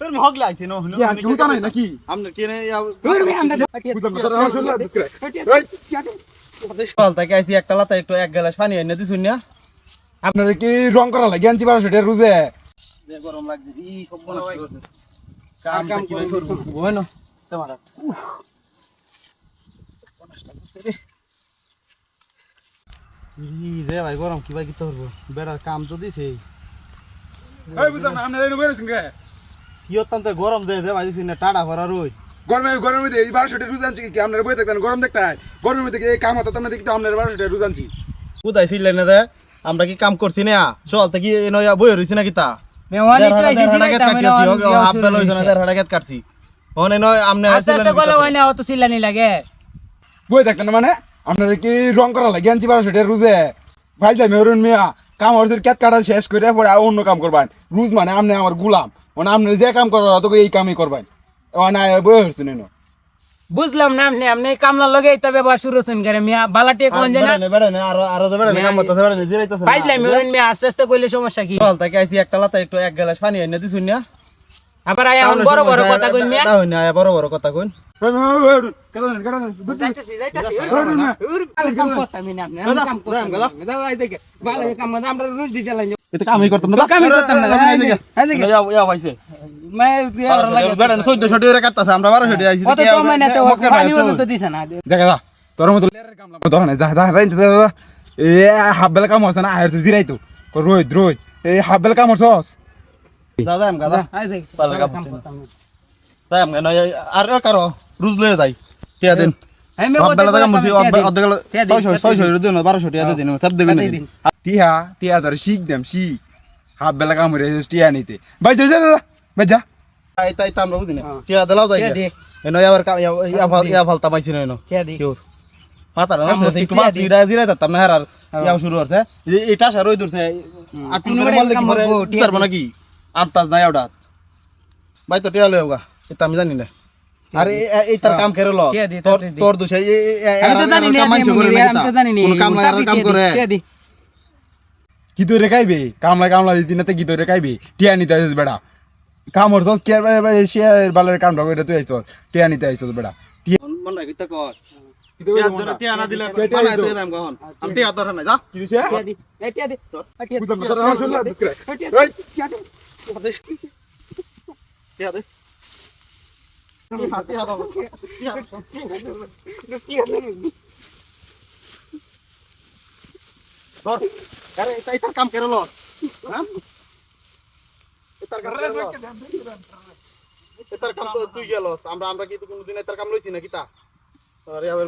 তোর মহক লাইছে নো হলো কি হুতা নাই নাকি আমরা কে রে বলতা আইছি একটা লাতা একটু এক গ্লাস পানি এনে দিছুন না আপনারা কি রং করা লাগে আনছি 1200 টাকা রুজে যে গরম লাগছে ই সব নষ্ট করছে কাম কি ভাই করব bueno তোমারা নষ্ট করছে রে ই যে ভাই গরম কি ভাই কি করব বেড়া কাম তো দিছে এই বুঝলাম না আপনারা এনে বেরোছেন কে কি অত্যন্ত গরম দেয় যে ভাই দিছিস না টাড়া ভরা রই গরমের মধ্যে এই 1200 টাকা রুজ আনছি কি আপনারা বই দেখতেন গরম দেখতে গরমের মধ্যে এই কাম হতো তোমরা দেখতে আপনারা 1200 টাকা রুজ আনছি কোথায় ছিলেন না দে আমরা কি কাম করছি না চল তে কি নয়া বই হইছে না কিতা মেওয়ানি তো আইছি হাফ বেল হইছে না দেড় হাড়া কাটছি ওনে নয় আমনে আস্তে আস্তে গলা হয় না অত সিলানি লাগে বই দেখতেন মানে আপনারা কি রং করা লাগে আনছি 1200 টাকা রুজে ভাই যাই মেরুন মিয়া কাম হচ্ছে ক্যাট কাটা শেষ করে পরে অন্য কাম করবেন রুজ মানে আপনি আমার গোলাম মানে আপনি যে কাম করবেন তোকে এই কামই করবেন না বই হচ্ছে না বুঝলাম না আপনি কামলা লগে এটা ব্যবহার শুরু হছেন করে মিয়া বালাটে কোন জানা বেড়ে না আর বেড়ে না কাম করতে বেড়ে না জিরাইতেছে পাইলাই মেরুন মিয়া আস্তে আস্তে কইলে সমস্যা কি চল তাকে আইছি একটা লাতা একটু এক গ্লাস পানি এনে দিছুন না আবার আয়া বড় বড় কথা কইন মিয়া না হইনা বড় বড় কথা কইন এটা কামই করতাম না ভাইছে বেড়ে না 1400 টাকা কাটতাছে আমরা 1200 টাকা আইছি দেখা যা তোর মতো লেরের কাম লাগবে দহনে যা যা এ হাফ বেলা কাম হচ্ছে না আয়ের জিরাই তো রোহিত এই হাফ বেলা কাম হচ্ছস দাদা এম গাদা পালে কাম তাই এম না আর কারো রুজ লয়ে যাই টিয়া দিন হাফ বেলা কাম হচ্ছে অর্ধেক 600 দিন 1200 টাকা দিন সব দেবেন টিয়া ধর শিখ দেম শিখ হাফ বেলা কাম হরে টিয়া নিতে ভাই যা যা ভাই যা তাই আমরা বুঝিনা টিয়া দিলাও যাই এনো আবার ইয়া ফালতা পাইছি না এনো কিউর মাথা না একটু মাছ ভিড়া জিরাই দিতাম না হারার ইয়াও শুরু হচ্ছে এটা সারই দূরছে আটু করে বললে কি পরে উতারব নাকি আন্তাজ নাই ওটা ভাই তো টিয়া লইওগা এটা আমি জানি না আরে এই তার কাম করে ল তোর দোষ এই কাম মানছে করে না কোন কাম লাগে আর কাম করে কি তো রে খাইবে কামলা দিনতে কি তো রে খাইবে টিয়া নিতে আইছস বেড়া কাম হরছস কি ভাই শেয়ার বালের কামটা কইরা তুই আইছস টিয়া নিতে আইছস বেড়া মন রাখি তা কর টিয়া না দিলে পালাই তুই দাম গহন আমি টিয়া তোর না যা কি দিছে টিয়া দি টিয়া দে এটার কাম করে লো এটার কাম তুই গেল আমরা কি কোনদিন এটার কাম লইছি না কিতা আরে আবার